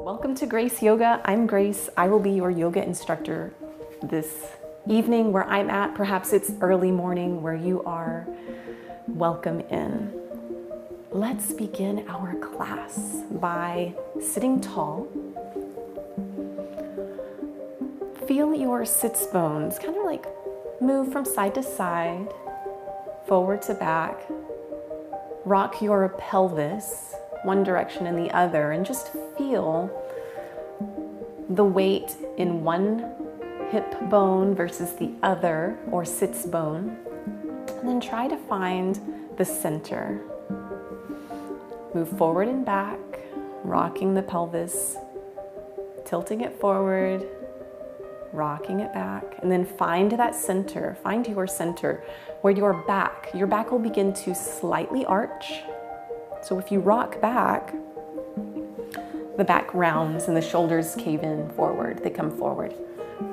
Welcome to Grace Yoga. I'm Grace. I will be your yoga instructor this evening where I'm at. Perhaps it's early morning where you are. Welcome in. Let's begin our class by sitting tall. Feel your sits bones kind of like move from side to side, forward to back. Rock your pelvis one direction and the other, and just feel the weight in one hip bone versus the other, or sits bone. And then try to find the center. Move forward and back, rocking the pelvis, tilting it forward, rocking it back, and then find that center, find your center where your back will begin to slightly arch. So if you rock back, the back rounds and the shoulders cave in forward, they come forward.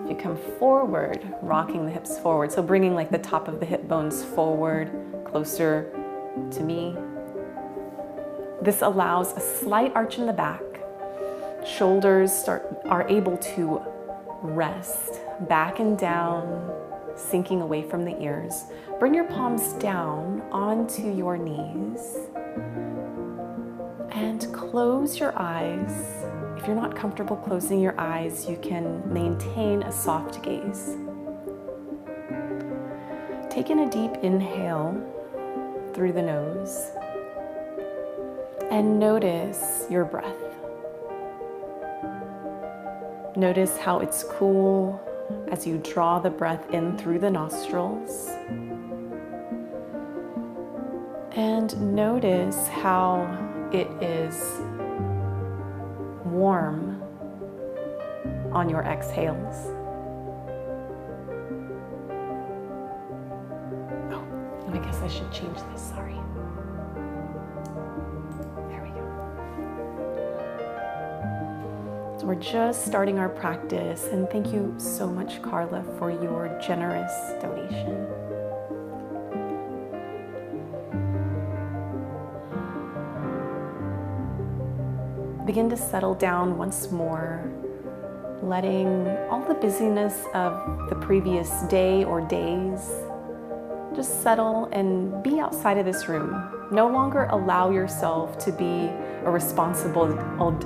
If you come forward, rocking the hips forward, so bringing like the top of the hip bones forward, closer to me. This allows a slight arch in the back. Shoulders are able to rest, back and down, sinking away from the ears. Bring your palms down onto your knees and close your eyes. If you're not comfortable closing your eyes, you can maintain a soft gaze. Take in a deep inhale through the nose and notice your breath. Notice how it's cool as you draw the breath in through the nostrils. And notice how it is warm on your exhales. Oh, and I guess I should change this, sorry. There we go. So we're just starting our practice, and thank you so much, Carla, for your generous donation. Begin to settle down once more, letting all the busyness of the previous day or days just settle and be outside of this room. No longer allow yourself to be a responsible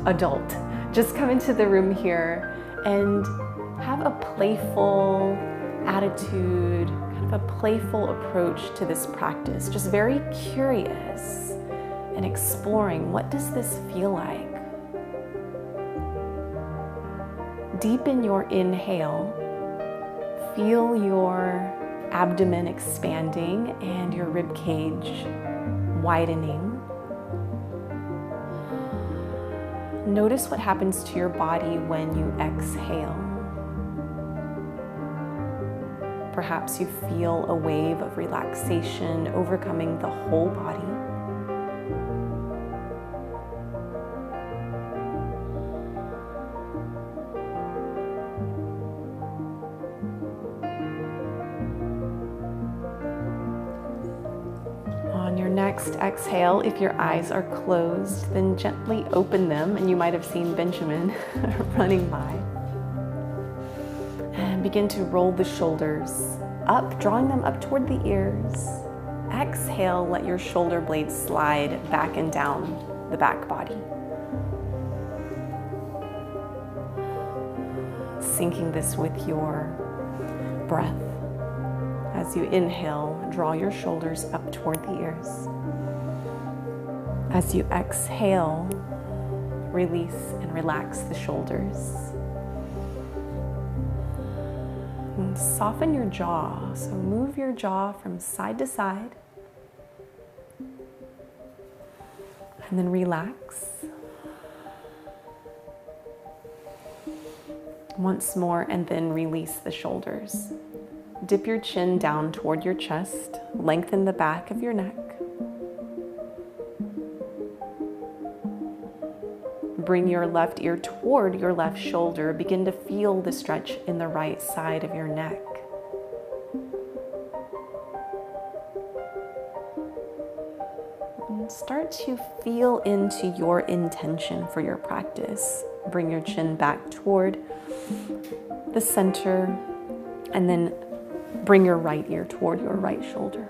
adult. Just come into the room here and have a playful attitude, kind of a playful approach to this practice. Just very curious and exploring, what does this feel like? Deepen your inhale. Feel your abdomen expanding and your rib cage widening. Notice what happens to your body when you exhale. Perhaps you feel a wave of relaxation overcoming the whole body. Next exhale, if your eyes are closed, then gently open them, and you might have seen Benjamin running by. And begin to roll the shoulders up, drawing them up toward the ears. Exhale, let your shoulder blades slide back and down the back body. Syncing this with your breath. As you inhale, draw your shoulders up toward the ears. As you exhale, release and relax the shoulders. And soften your jaw, so move your jaw from side to side. And then relax. Once more, and then release the shoulders. Dip your chin down toward your chest, lengthen the back of your neck. Bring your left ear toward your left shoulder. Begin to feel the stretch in the right side of your neck. And start to feel into your intention for your practice. bring your chin back toward the center, and then bring your right ear toward your right shoulder.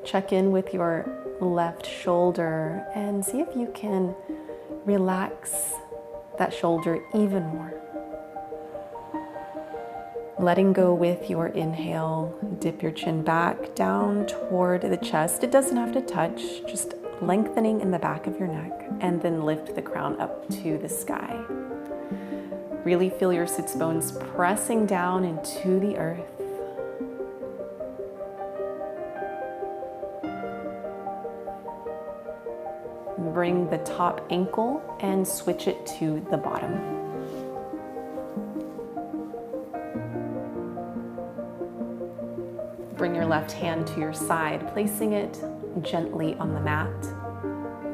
Check in with your left shoulder and see if you can relax that shoulder even more. Letting go with your inhale, dip your chin back down toward the chest. It doesn't have to touch, just lengthening in the back of your neck, and then lift the crown up to the sky. Really feel your sits bones pressing down into the earth. Bring the top ankle and switch it to the bottom. Bring your left hand to your side, placing it gently on the mat.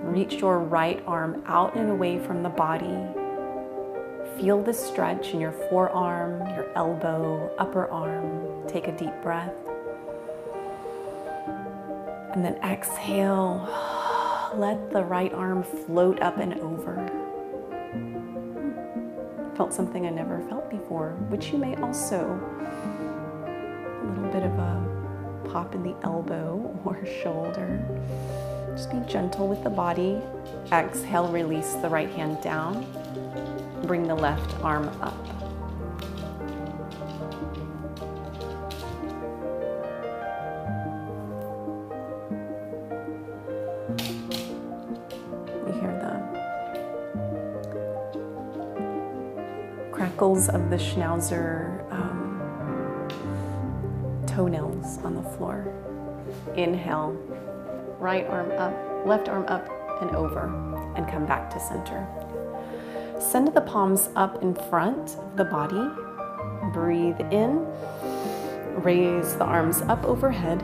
Reach your right arm out and away from the body. Feel the stretch in your forearm, your elbow, upper arm. Take a deep breath. And then exhale. Let the right arm float up and over. Felt something I never felt before, which you may also. A little bit of a pop in the elbow or shoulder. Just be gentle with the body. Exhale, release the right hand down. Bring the left arm up. Crackles of the schnauzer toenails on the floor. Inhale, right arm up, left arm up and over, and come back to center. Send the palms up in front of the body. Breathe in, raise the arms up overhead,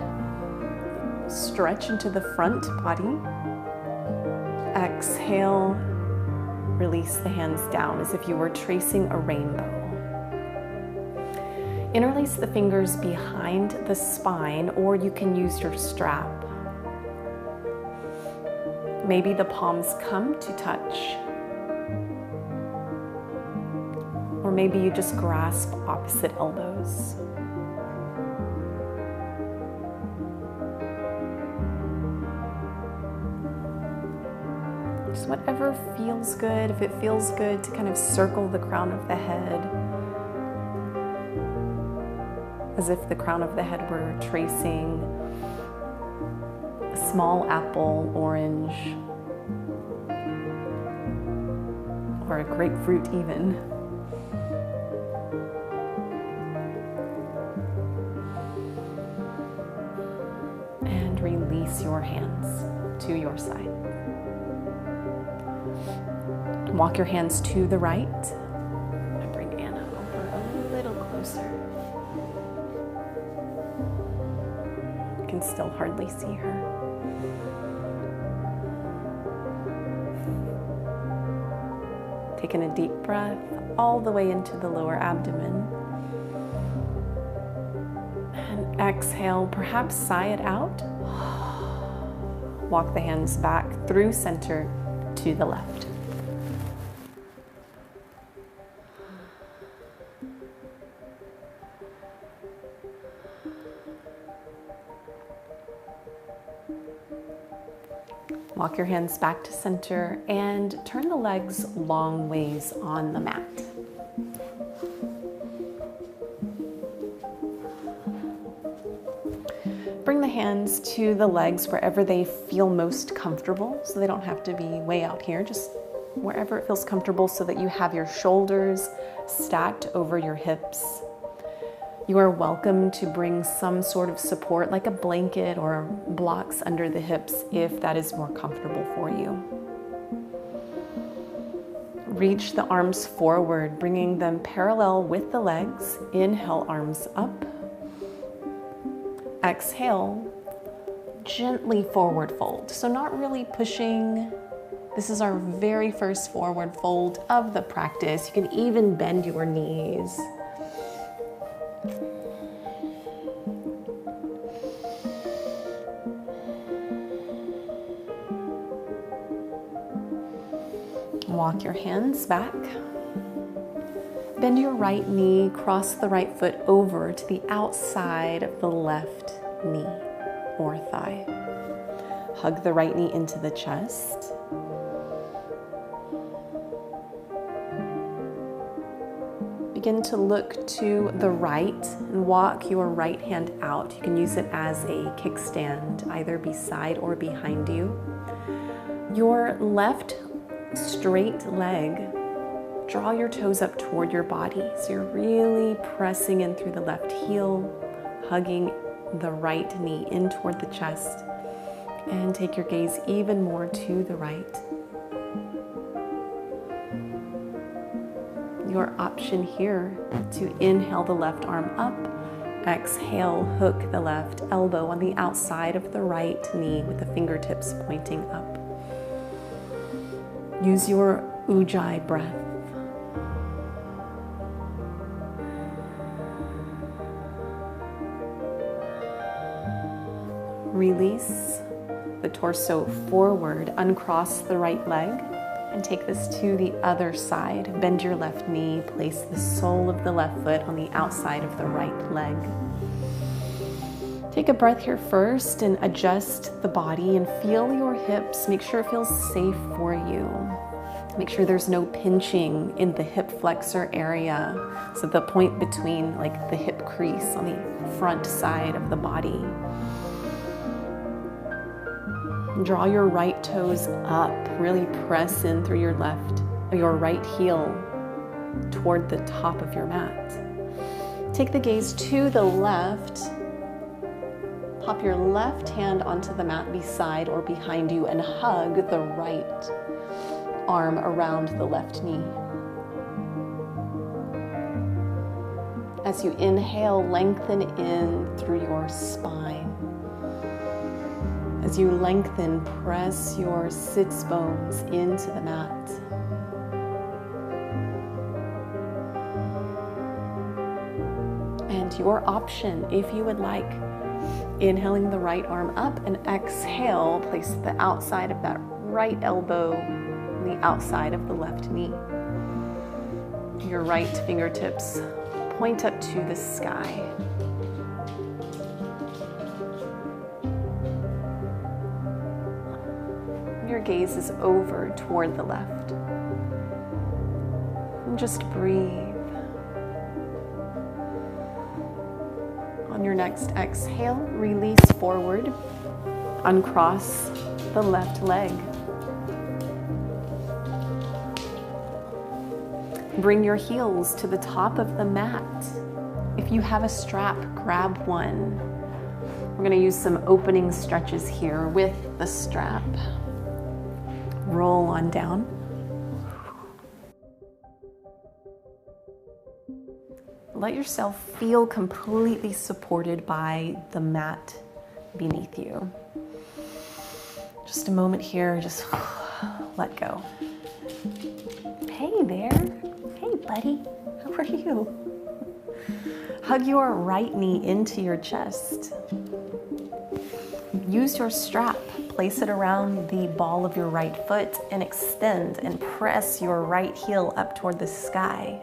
stretch into the front body. Exhale, release the hands down as if you were tracing a rainbow. Interlace the fingers behind the spine, or you can use your strap. Maybe the palms come to touch. Or maybe you just grasp opposite elbows. Just whatever feels good. If it feels good to kind of circle the crown of the head, as if the crown of the head were tracing a small apple, orange, or a grapefruit even. And release your hands to your side. Walk your hands to the right. And bring Anna over a little closer. You can still hardly see her. Taking a deep breath all the way into the lower abdomen. And exhale, perhaps sigh it out. Walk the hands back through center to the left. Walk your hands back to center and turn the legs long ways on the mat. Bring the hands to the legs wherever they feel most comfortable, so they don't have to be way out here, just wherever it feels comfortable so that you have your shoulders stacked over your hips. You are welcome to bring some sort of support like a blanket or blocks under the hips if that is more comfortable for you. Reach the arms forward, bringing them parallel with the legs. Inhale, arms up. Exhale, gently forward fold. So not really pushing. This is our very first forward fold of the practice. You can even bend your knees. Walk your hands back. Bend your right knee, cross the right foot over to the outside of the left knee or thigh. Hug the right knee into the chest. Begin to look to the right and walk your right hand out. You can use it as a kickstand, either beside or behind you. Your left straight leg, draw your toes up toward your body. So you're really pressing in through the left heel, hugging the right knee in toward the chest, and take your gaze even more to the right. Your option here to inhale the left arm up, exhale, hook the left elbow on the outside of the right knee with the fingertips pointing up. Use your Ujjayi breath. Release the torso forward, uncross the right leg, and take this to the other side. Bend your left knee, place the sole of the left foot on the outside of the right leg. Take a breath here first and adjust the body and feel your hips. Make sure it feels safe for you. Make sure there's no pinching in the hip flexor area, so the point between like the hip crease on the front side of the body. Draw your right toes up. Really press in through your right heel toward the top of your mat. Take the gaze to the left. Pop your left hand onto the mat beside or behind you and hug the right arm around the left knee. As you inhale, lengthen in through your spine. As you lengthen, press your sits bones into the mat. And your option, if you would like, inhaling the right arm up and exhale, place the outside of that right elbow on the outside of the left knee. Your right fingertips point up to the sky. Your gaze is over toward the left. And just breathe. On your next exhale, release forward. Uncross the left leg. Bring your heels to the top of the mat. If you have a strap, grab one. We're going to use some opening stretches here with the strap. Roll on down. Let yourself feel completely supported by the mat beneath you. Just a moment here, just let go. Hey there. Hey buddy, how are you? Hug your right knee into your chest. Use your strap. Place it around the ball of your right foot and extend and press your right heel up toward the sky.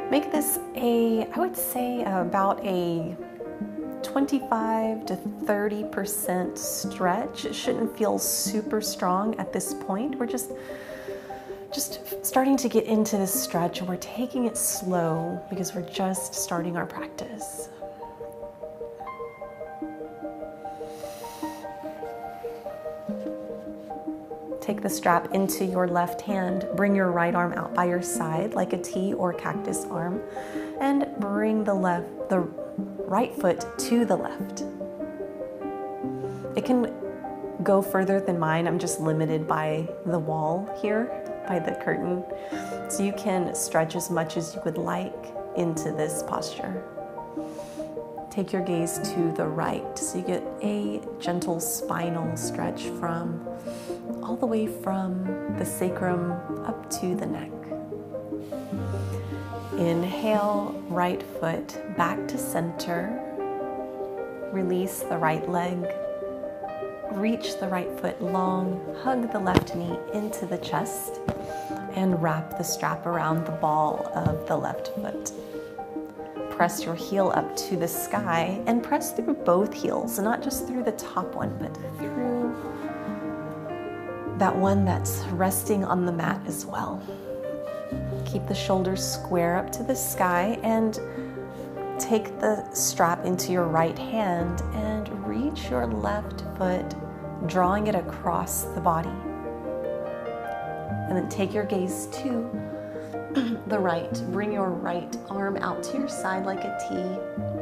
Make this I would say about a 25 to 30% stretch. It shouldn't feel super strong at this point. We're just starting to get into this stretch, and we're taking it slow because we're just starting our practice. Take the strap into your left hand. Bring your right arm out by your side like a T or cactus arm, and bring the right foot to the left. It can go further than mine. I'm just limited by the wall here, by the curtain. So you can stretch as much as you would like into this posture. Take your gaze to the right so you get a gentle spinal stretch from all the way from the sacrum up to the neck. Inhale, right foot back to center. Release the right leg. Reach the right foot long. Hug the left knee into the chest and wrap the strap around the ball of the left foot. Press your heel up to the sky and press through both heels, not just through the top one, but through that one that's resting on the mat as well. Keep the shoulders square up to the sky and take the strap into your right hand and reach your left foot, drawing it across the body. And then take your gaze to the right. Bring your right arm out to your side like a T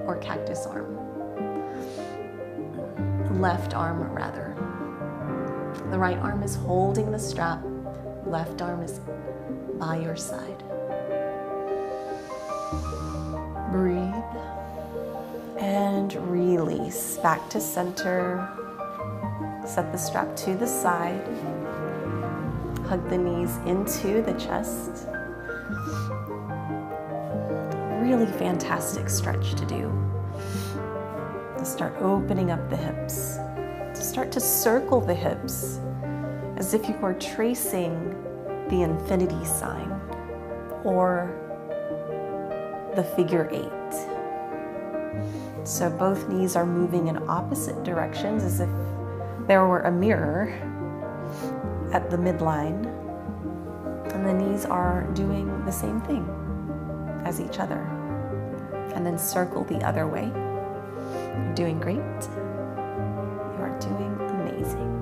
or cactus arm. Left arm rather. The right arm is holding the strap. Left arm is by your side. Breathe and release back to center. Set the strap to the side. Hug the knees into the chest. Really fantastic stretch to do. To start opening up the hips. To start to circle the hips as if you were tracing the infinity sign or the figure 8. So both knees are moving in opposite directions as if there were a mirror at the midline, and the knees are doing the same thing as each other. And then circle the other way. You're doing great. You are doing amazing.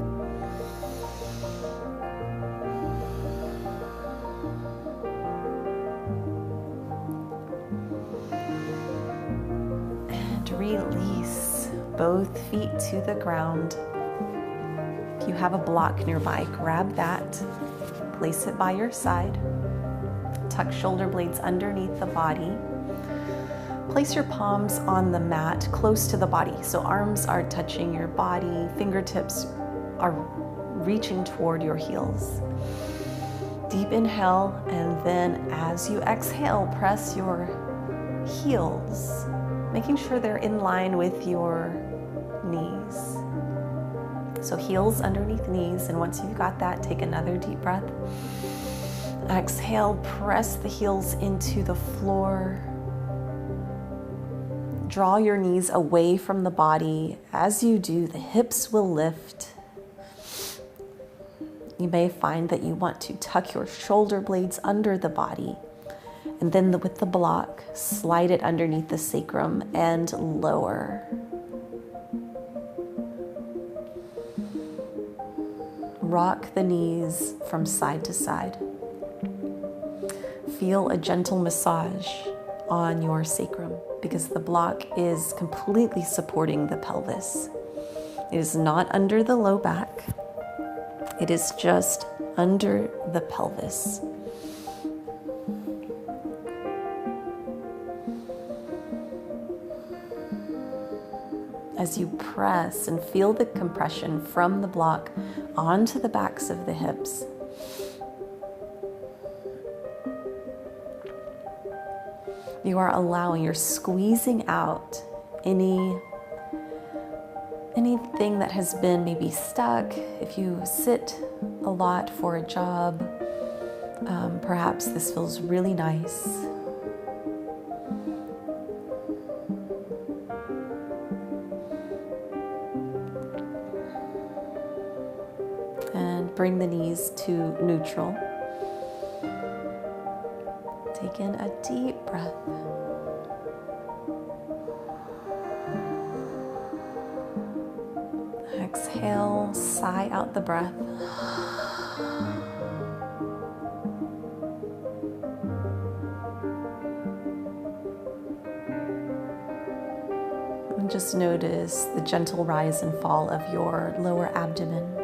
And release both feet to the ground. If you have a block nearby, grab that, place it by your side, tuck shoulder blades underneath the body, place your palms on the mat close to the body, so arms are touching your body, fingertips are reaching toward your heels. Deep inhale, and then as you exhale, press your heels, making sure they're in line with your knees. So heels underneath knees, and once you've got that, take another deep breath. Exhale, press the heels into the floor. Draw your knees away from the body. As you do, the hips will lift. You may find that you want to tuck your shoulder blades under the body, and then with the block, slide it underneath the sacrum and lower. Rock the knees from side to side. Feel a gentle massage on your sacrum because the block is completely supporting the pelvis. It is not under the low back. It is just under the pelvis. As you press and feel the compression from the block onto the backs of the hips. You are allowing, you're squeezing out anything that has been maybe stuck. If you sit a lot for a job, perhaps this feels really nice. And bring the knees to neutral. Take in a deep breath. Exhale, sigh out the breath. And just notice the gentle rise and fall of your lower abdomen.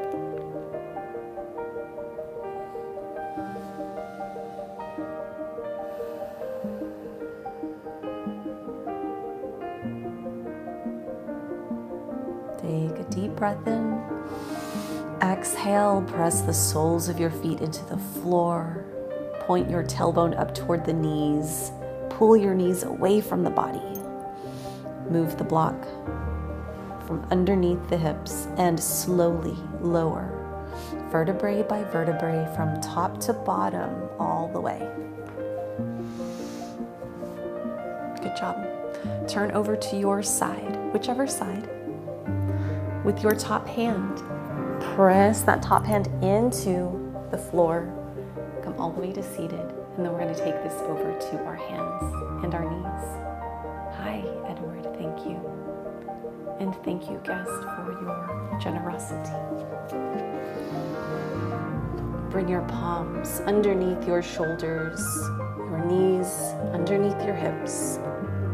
Take a deep breath in. Exhale, press the soles of your feet into the floor. Point your tailbone up toward the knees. pull your knees away from the body. Move the block from underneath the hips and slowly lower, vertebrae by vertebrae, from top to bottom all the way. Good job. Turn over to your side, whichever side. With your top hand, press that top hand into the floor. Come all the way to seated, and then we're going to take this over to our hands and our knees. Hi, Edward, thank you. And thank you, guest, for your generosity. Bring your palms underneath your shoulders, your knees underneath your hips.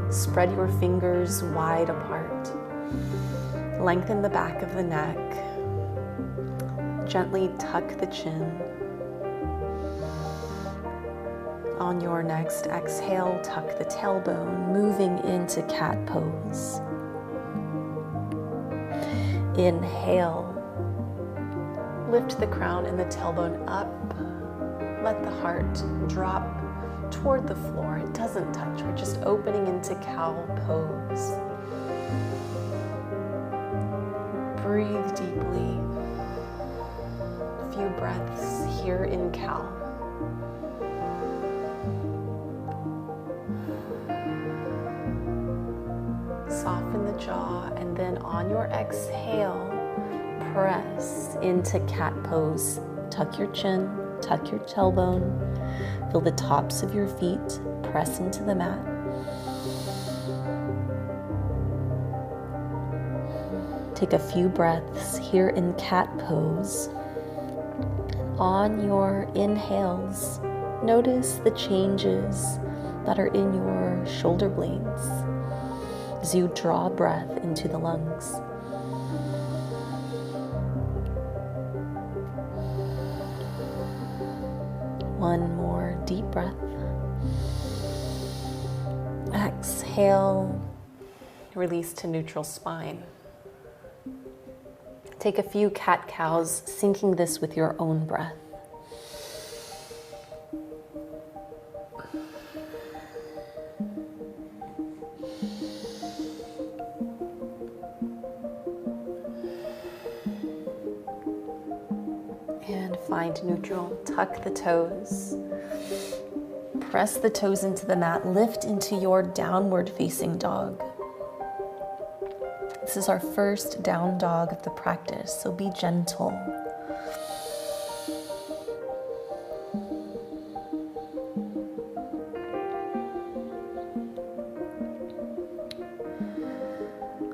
Spread your fingers wide apart. Lengthen the back of the neck. Gently tuck the chin. On your next exhale, tuck the tailbone, moving into cat pose. Inhale. Lift the crown and the tailbone up. Let the heart drop toward the floor. It doesn't touch. We're just opening into cow pose. Breathe deeply. A few breaths here in cow. Soften the jaw, and then on your exhale, press into cat pose. Tuck your chin, tuck your tailbone. Feel the tops of your feet press into the mat. Take a few breaths here in cat pose. On your inhales, notice the changes that are in your shoulder blades as you draw breath into the lungs. One more deep breath. Exhale, release to neutral spine. Take a few cat-cows, syncing this with your own breath. And find neutral. Tuck the toes. Press the toes into the mat. Lift into your downward facing dog. This is our first down dog of the practice, so be gentle.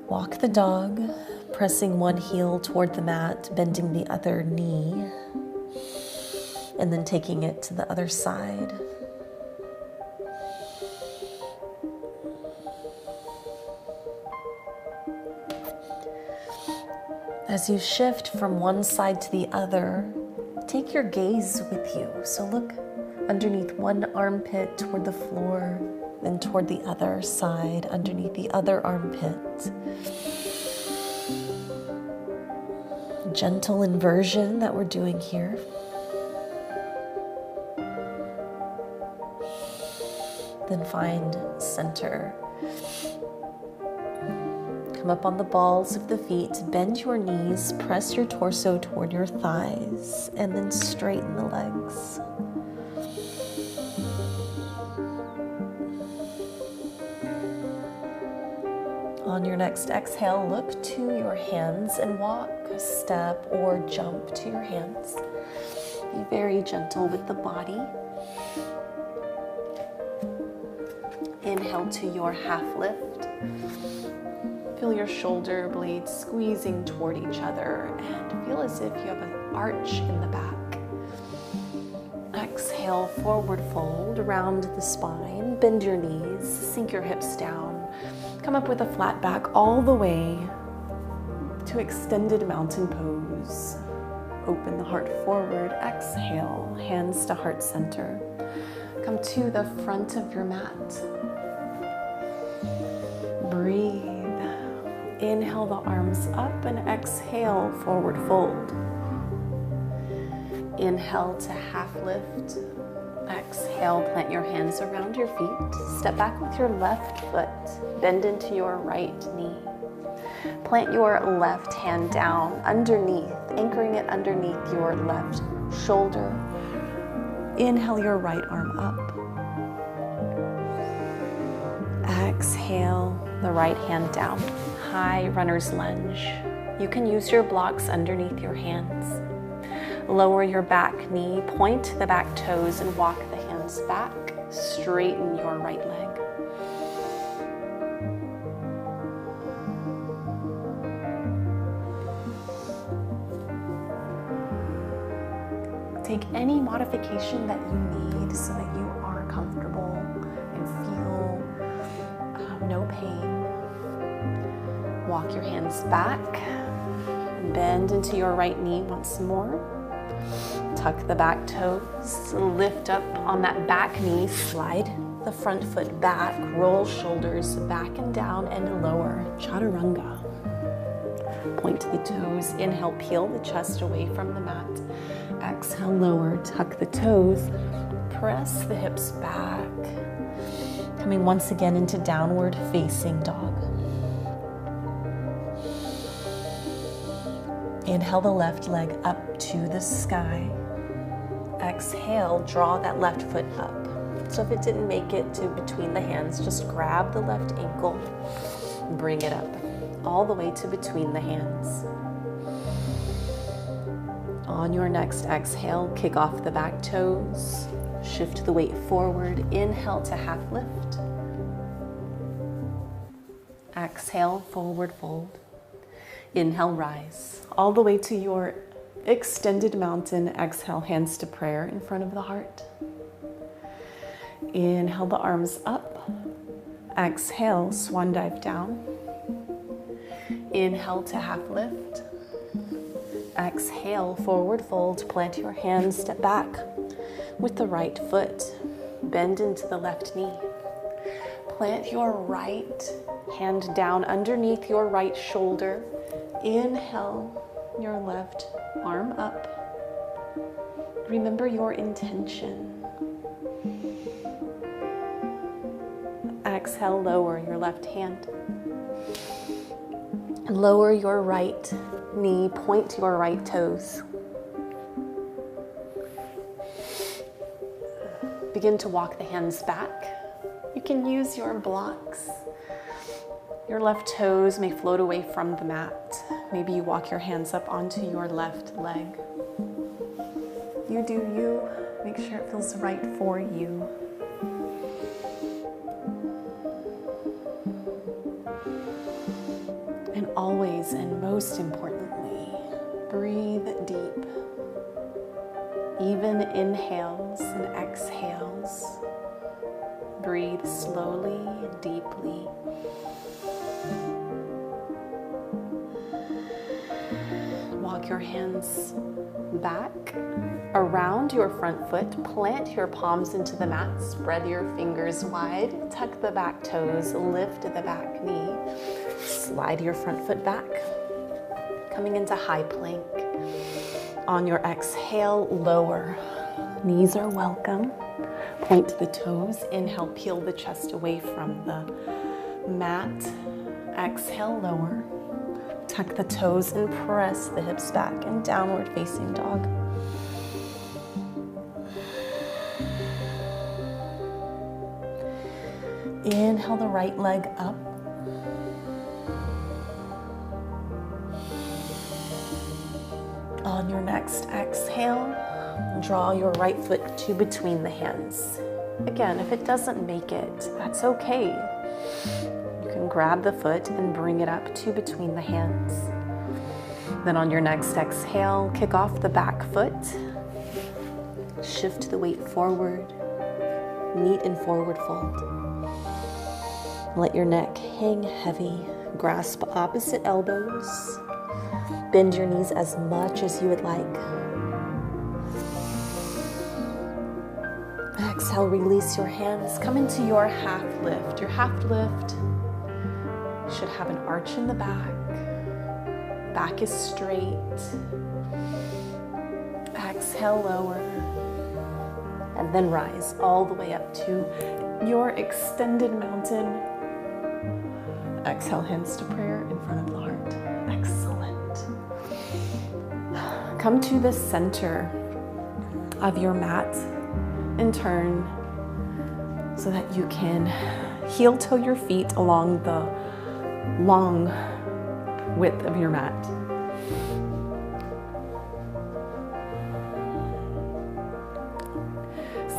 Walk the dog, pressing one heel toward the mat, bending the other knee, and then taking it to the other side. As you shift from one side to the other, take your gaze with you. So look underneath one armpit toward the floor, then toward the other side, underneath the other armpit. Gentle inversion that we're doing here. Then find center. Come up on the balls of the feet, bend your knees, press your torso toward your thighs, and then straighten the legs. On your next exhale, look to your hands and walk, step, or jump to your hands. Be very gentle with the body. Inhale to your half lift. Feel your shoulder blades squeezing toward each other and feel as if you have an arch in the back. Exhale, forward fold, round the spine, bend your knees, sink your hips down. Come up with a flat back all the way to extended mountain pose. Open the heart forward, exhale, hands to heart center. Come to the front of your mat. Breathe. Inhale the arms up and exhale, forward fold. Inhale to half lift. Exhale, plant your hands around your feet. Step back with your left foot. Bend into your right knee. Plant your left hand down underneath, anchoring it underneath your left shoulder. Inhale your right arm up. Exhale the right hand down. High runner's lunge. You can use your blocks underneath your hands. Lower your back knee, point the back toes and walk the hands back. Straighten your right leg. Take any modification that you need so that you are comfortable and feel no pain. Walk your hands back. Bend into your right knee once more. Tuck the back toes. Lift up on that back knee. Slide the front foot back. Roll shoulders back and down and lower. Chaturanga. Point the toes. Inhale, peel the chest away from the mat. Exhale, lower. Tuck the toes. Press the hips back. Coming once again into downward facing dog. Inhale the left leg up to the sky. Exhale, draw that left foot up. So if it didn't make it to between the hands, just grab the left ankle, bring it up, all the way to between the hands. On your next exhale, kick off the back toes, shift the weight forward, inhale to half lift. Exhale, forward fold. Inhale, rise, all the way to your extended mountain. Exhale, hands to prayer in front of the heart. Inhale the arms up. Exhale, swan dive down. Inhale to half lift. Exhale, forward fold. Plant your hands, step back with the right foot. Bend into the left knee. Plant your right hand down underneath your right shoulder. Inhale your left arm up. Remember your intention. Exhale, lower your left hand. Lower your right knee, point your right toes. Begin to walk the hands back. You can use your blocks. Your left toes may float away from the mat. Maybe you walk your hands up onto your left leg. You do you. Make sure it feels right for you. And always, and most importantly, breathe deep. Even inhales and exhales. Breathe slowly and deeply. Walk your hands back around your front foot. Plant your palms into the mat. Spread your fingers wide. Tuck the back toes. Lift the back knee. Slide your front foot back. Coming into high plank. On your exhale, lower. Knees are welcome. Point the toes. Inhale, peel the chest away from the mat. Exhale, lower. Tuck the toes and press the hips back in downward facing dog. Inhale the right leg up. On your next exhale, draw your right foot to between the hands. Again, if it doesn't make it, that's okay. You can grab the foot and bring it up to between the hands. Then on your next exhale, kick off the back foot. Shift the weight forward. Meet in forward fold. Let your neck hang heavy. Grasp opposite elbows. Bend your knees as much as you would like. Exhale, release your hands. Come into your half lift. Your half lift should have an arch in the back. Back is straight. Exhale, lower. And then rise all the way up to your extended mountain. Exhale, hands to prayer in front of the heart. Excellent. Come to the center of your mat and turn so that you can heel toe your feet along the long width of your mat.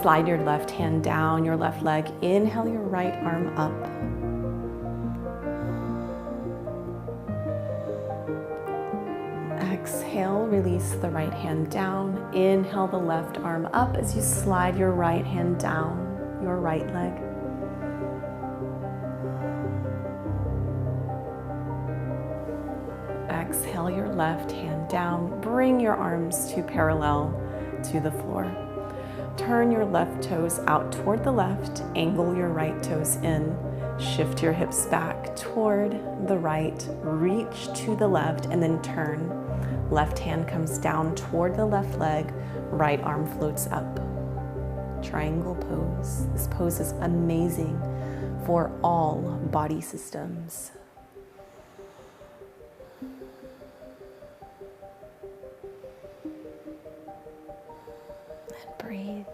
Slide your left hand down your left leg. Inhale your right arm up. Exhale, release the right hand down. Inhale the left arm up as you slide your right hand down your right leg. Exhale your left hand down. Bring your arms to parallel to the floor. Turn your left toes out toward the left. Angle your right toes in. Shift your hips back toward the right. Reach to the left and then turn. Left hand comes down toward the left leg. Right arm floats up. Triangle pose. This pose is amazing for all body systems. And breathe.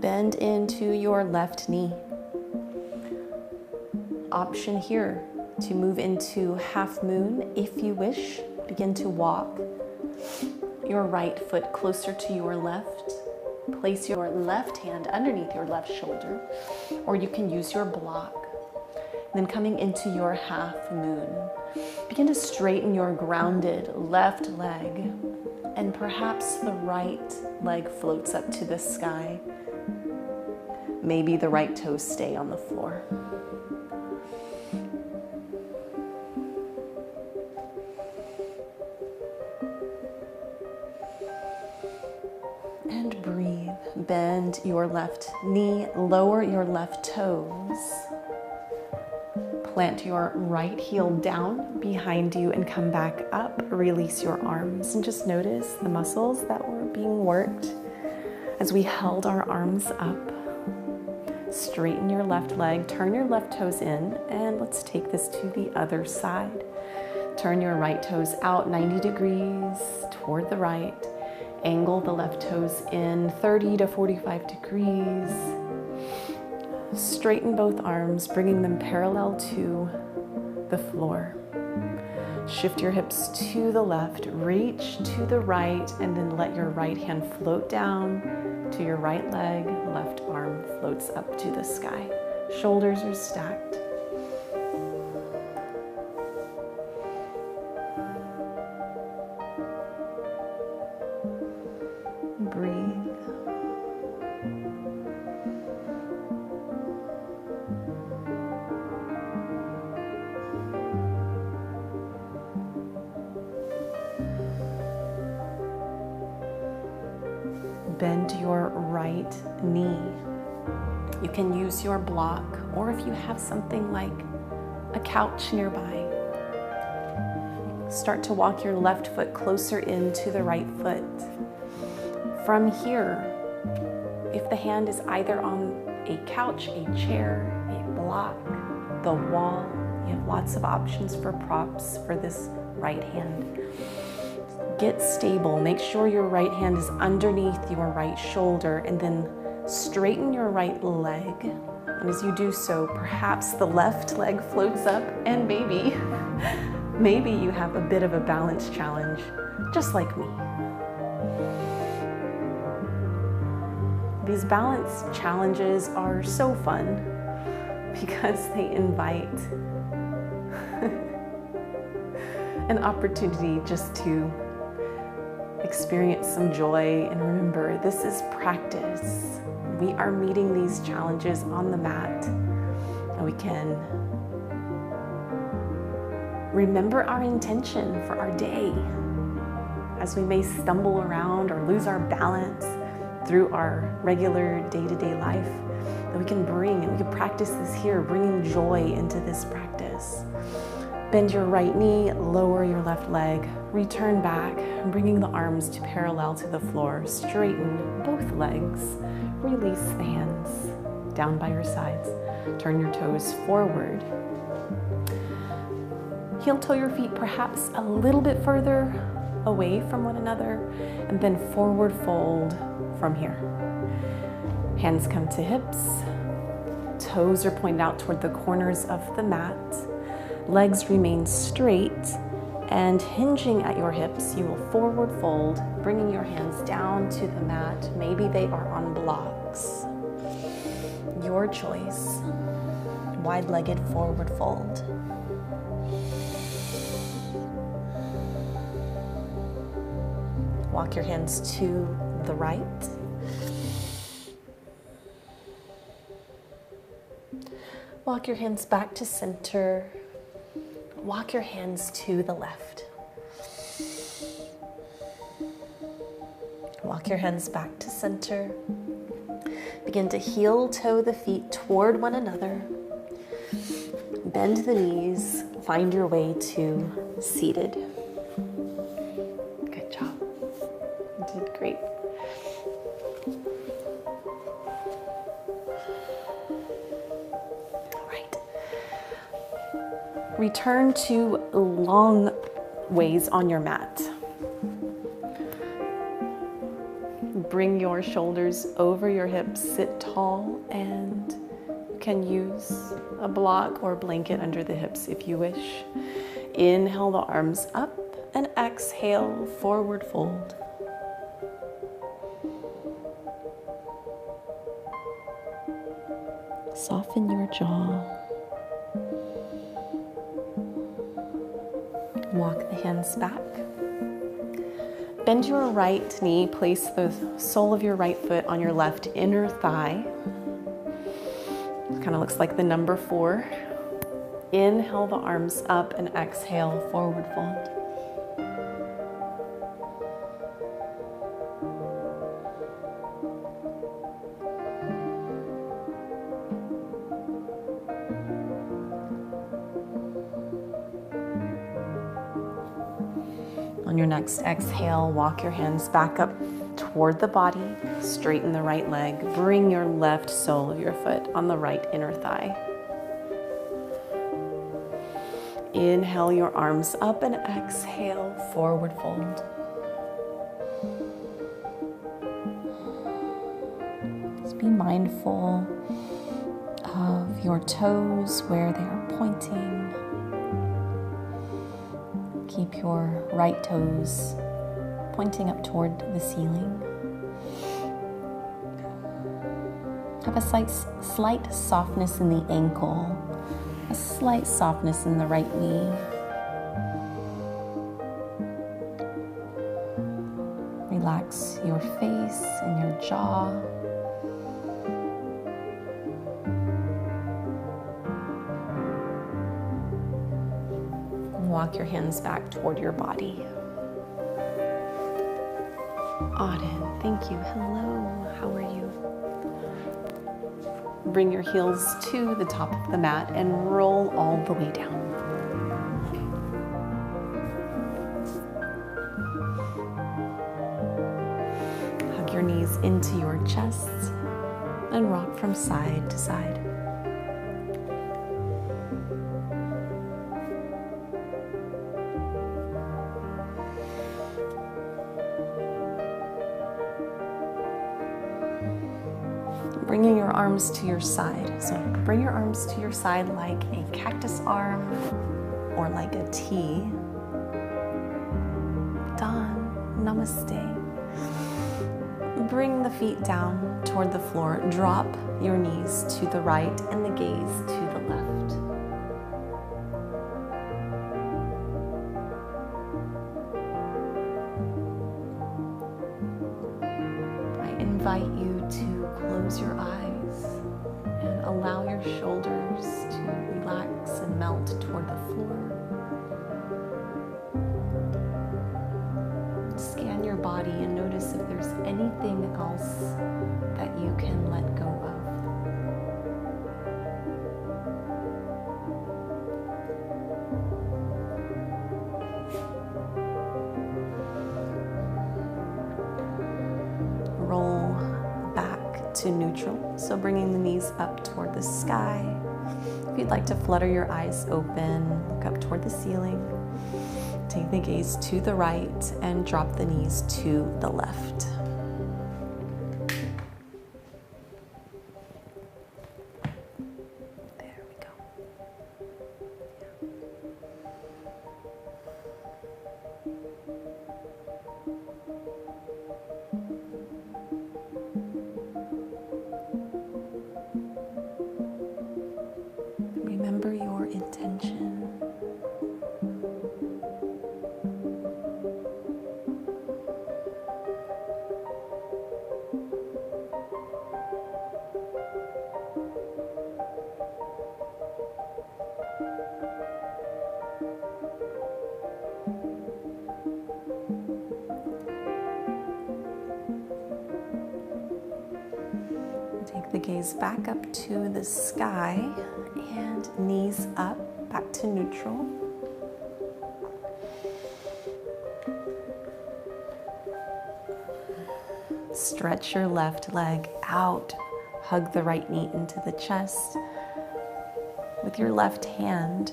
Bend into your left knee. Option here to move into half moon if you wish. Begin to walk your right foot closer to your left. Place your left hand underneath your left shoulder, or you can use your block. Then coming into your half moon, begin to straighten your grounded left leg, and perhaps the right leg floats up to the sky. Maybe the right toes stay on the floor. And breathe. Bend your left knee, lower your left toes. Plant your right heel down behind you and come back up. Release your arms and just notice the muscles that were being worked as we held our arms up. Straighten your left leg, turn your left toes in, and let's take this to the other side. Turn your right toes out 90 degrees toward the right. Angle the left toes in 30 to 45 degrees. Straighten both arms, bringing them parallel to the floor. Shift your hips to the left, reach to the right, and then let your right hand float down to your right leg. Left arm floats up to the sky. Shoulders are stacked. Breathe. Bend your right knee. You can use your block, or if you have something like a couch nearby, start to walk your left foot closer into the right foot. From here, if the hand is either on a couch, a chair, a block, the wall, you have lots of options for props for this right hand. Get stable. Make sure your right hand is underneath your right shoulder, and then straighten your right leg. And as you do so, perhaps the left leg floats up, and maybe you have a bit of a balance challenge, just like me. These balance challenges are so fun because they invite an opportunity just to experience some joy. And remember, this is practice. We are meeting these challenges on the mat, and we can remember our intention for our day as we may stumble around or lose our balance through our regular day-to-day life, that we can bring, and we can practice this here, bringing joy into this practice. Bend your right knee, lower your left leg, return back, bringing the arms to parallel to the floor. Straighten both legs, release the hands down by your sides. Turn your toes forward. Heel toe your feet perhaps a little bit further away from one another, and then forward fold from here. Hands come to hips, toes are pointed out toward the corners of the mat, legs remain straight, and hinging at your hips, you will forward fold, bringing your hands down to the mat. Maybe they are on blocks. Your choice. Wide-legged forward fold. Walk your hands to the right. Walk your hands back to center. Walk your hands to the left. Walk your hands back to center. Begin to heel toe the feet toward one another. Bend the knees. Find your way to seated. Good job. You did great. All right. Return to long ways on your mat. Bring your shoulders over your hips, sit tall, and you can use a block or blanket under the hips if you wish. Inhale the arms up and exhale, forward fold. Soften your jaw. Walk the hands back. Bend your right knee, place the sole of your right foot on your left inner thigh. It kind of looks like the number 4. Inhale the arms up and exhale, forward fold. On your next exhale, walk your hands back up toward the body, straighten the right leg, bring your left sole of your foot on the right inner thigh. Inhale your arms up and exhale, forward fold. Just be mindful of your toes, where they are pointing. Keep your right toes pointing up toward the ceiling. Have a slight softness in the ankle, a slight softness in the right knee. Relax your face and your jaw. Walk your hands back toward your body. Auden, thank you. Hello, how are you? Bring your heels to the top of the mat and roll all the way down. Hug your knees into your chest and rock from side to side. Bringing your arms to your side. So bring your arms to your side like a cactus arm or like a T. Done. Namaste. Bring the feet down toward the floor. Drop your knees to the right and the gaze to the left. I invite you to close your eyes and allow your shoulders to relax and melt toward the floor. Scan your body and notice if there's anything else that you can let go of. to neutral. So bringing the knees up toward the sky. If you'd like to flutter your eyes open, look up toward the ceiling. Take the gaze to the right and drop the knees to the left. There we go. Remember your intention. Take the gaze back up to the sky and knees up, back to neutral. Stretch your left leg out, hug the right knee into the chest. With your left hand,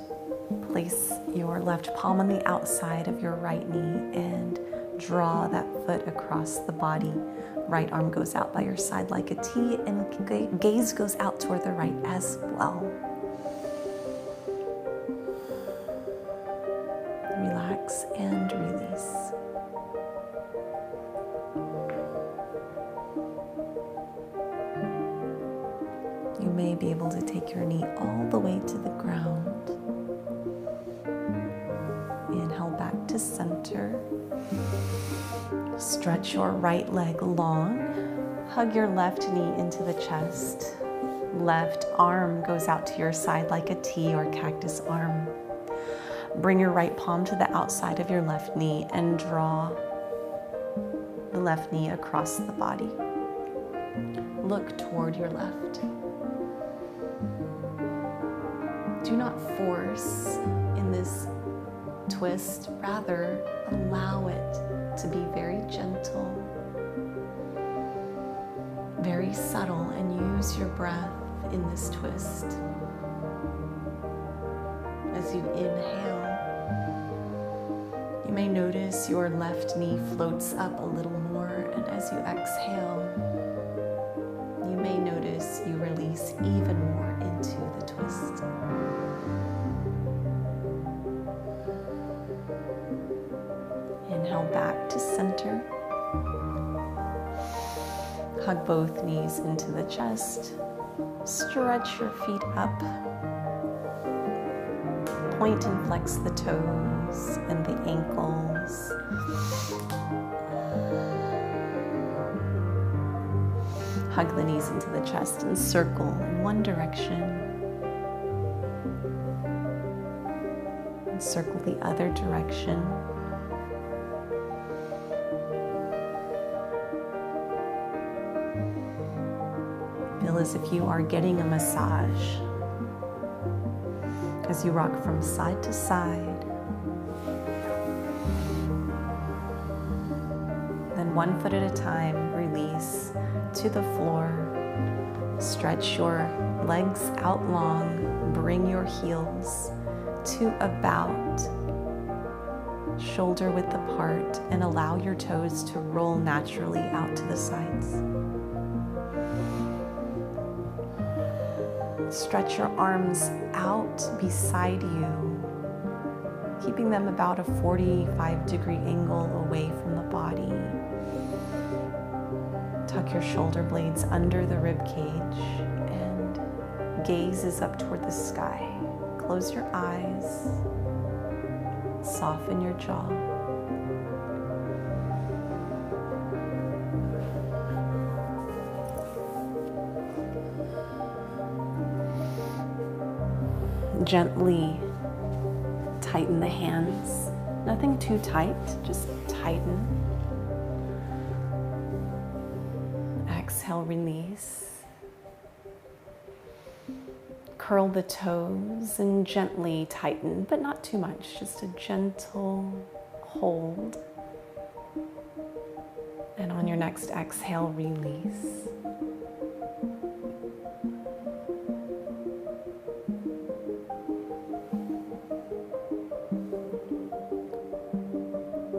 place your left palm on the outside of your right knee and draw that foot across the body. Right arm goes out by your side like a T, and gaze goes out toward the right as well. Relax and release. You may be able to take your knee all the way to the ground. Inhale back to center. Stretch your right leg long. Hug your left knee into the chest. Left arm goes out to your side like a T or cactus arm. Bring your right palm to the outside of your left knee and draw the left knee across the body. Look toward your left. Do not force in this twist, rather allow it to be very gentle, very subtle, and use your breath in this twist. As you inhale, you may notice your left knee floats up a little more, and as you exhale, you may notice you release even more into the twist. Inhale back to center. Hug both knees into the chest. Stretch your feet up. Point and flex the toes and the ankles. Hug the knees into the chest and circle in one direction. And circle the other direction. Feel as if you are getting a massage as you rock from side to side. Then one foot at a time, release to the floor. Stretch your legs out long. Bring your heels to about shoulder width apart and allow your toes to roll naturally out to the sides. Stretch your arms out beside you, keeping them about a 45-degree angle away from the body. Tuck your shoulder blades under the rib cage and gaze is up toward the sky. Close your eyes, soften your jaw. Gently tighten the hands. Nothing too tight, just tighten. Exhale, release. Curl the toes and gently tighten, but not too much, just a gentle hold. And on your next exhale, release.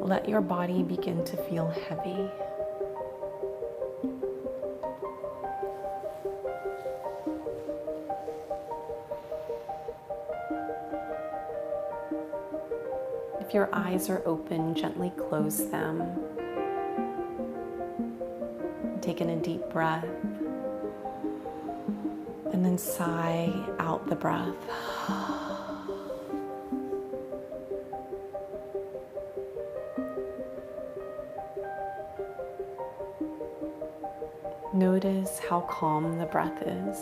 let your body begin to feel heavy. If your eyes are open, gently close them. Take in a deep breath and then sigh out the breath. Notice how calm the breath is.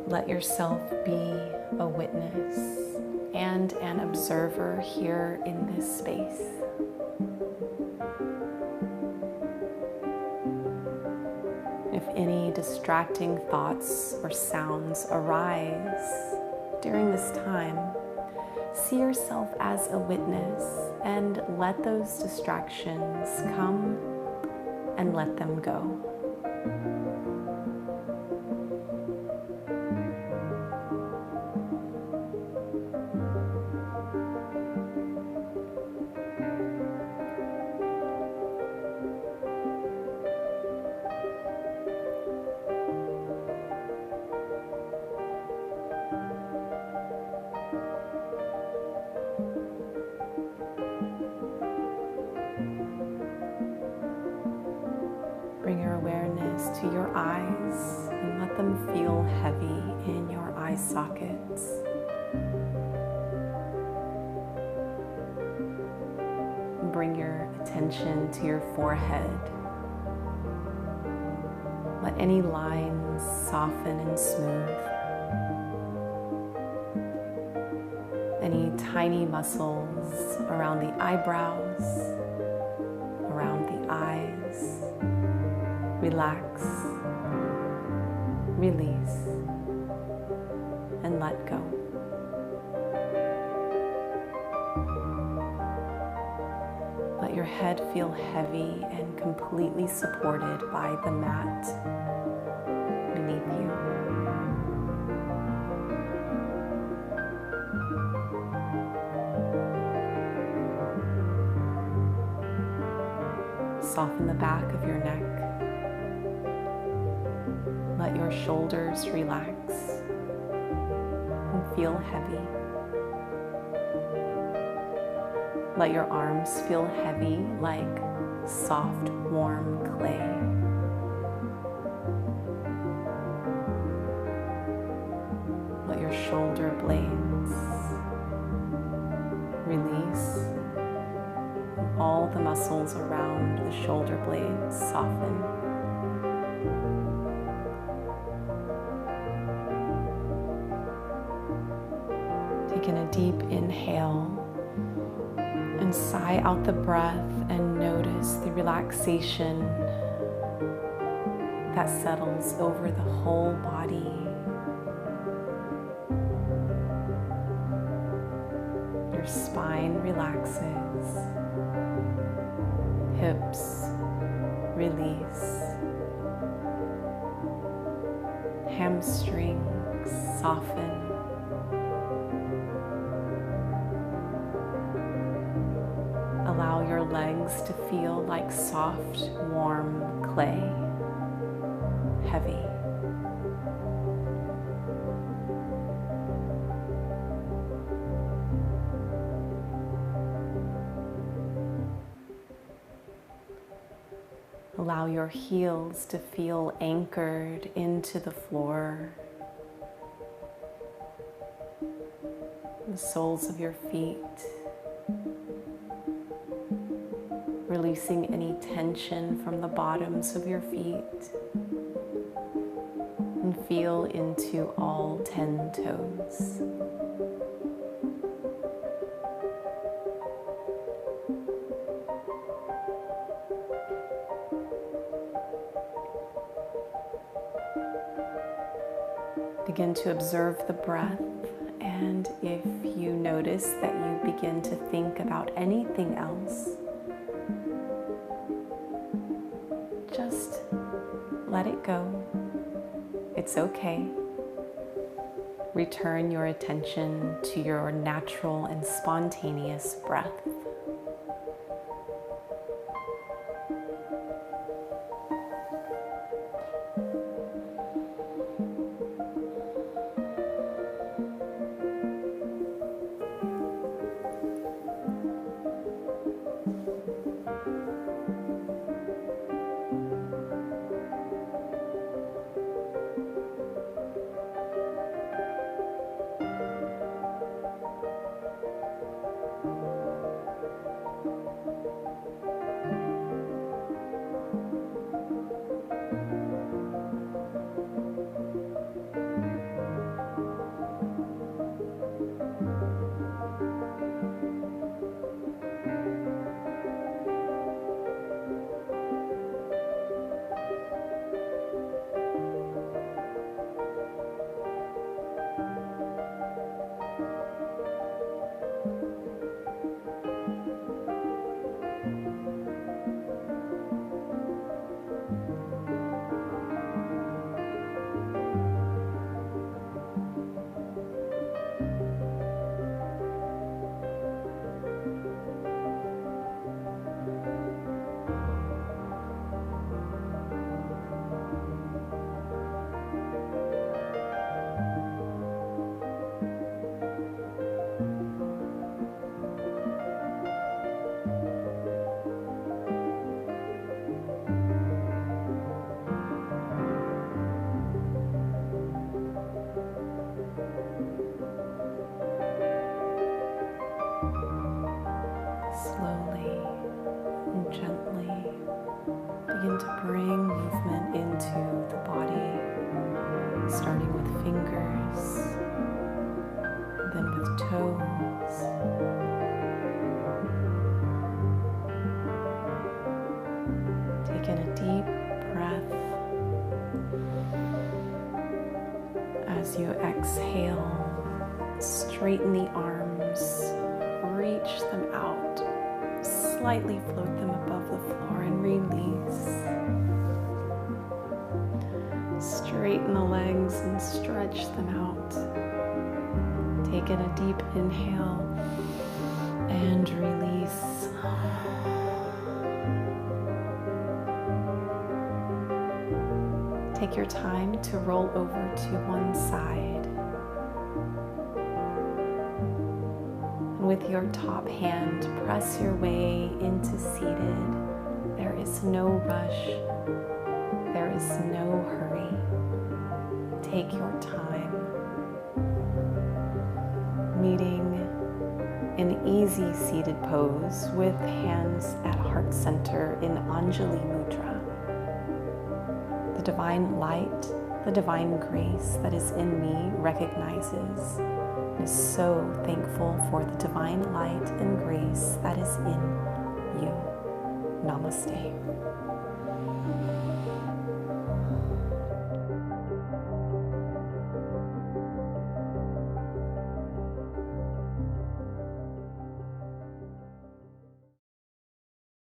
Let yourself be a witness and an observer here in this space. If any distracting thoughts or sounds arise during this time, see yourself as a witness and let those distractions come and let them go. Bring your awareness to your eyes and let them feel heavy in your eye sockets. Bring your attention to your forehead. Let any lines soften and smooth. Any tiny muscles around the eyebrows, around the eyes. Relax, release, and let go. Let your head feel heavy and completely supported by the mat beneath you. Soften the back of your neck. Let your shoulders relax and feel heavy. Let your arms feel heavy like soft, warm clay. Let your shoulder blades release. All the muscles around the shoulder blades soften. Take in a deep inhale and sigh out the breath and notice the relaxation that settles over the whole body. Your spine relaxes, hips release, hamstrings soften. Allow your legs to feel like soft, warm clay, heavy. Allow your heels to feel anchored into the floor. The soles of your feet. Releasing any tension from the bottoms of your feet. And feel into all 10 toes. Begin to observe the breath, and if you notice that you begin to think about anything else, just let it go. It's okay. return your attention to your natural and spontaneous breath. Slowly and gently begin to bring movement into the body, starting with fingers, then with toes, take in a deep breath as you exhale. Straighten the arms, reach them out, slightly float them above the floor and release. Straighten the legs and stretch them out. Take in a deep inhale and release. Take your time to roll over to one side. With your top hand, press your way into seated. There is no rush. There is no hurry. Take your time. Meeting an easy seated pose with hands at heart center in Anjali Mudra. The divine light, the divine grace that is in me recognizes and is so thankful for the divine light and grace that is in you. Namaste.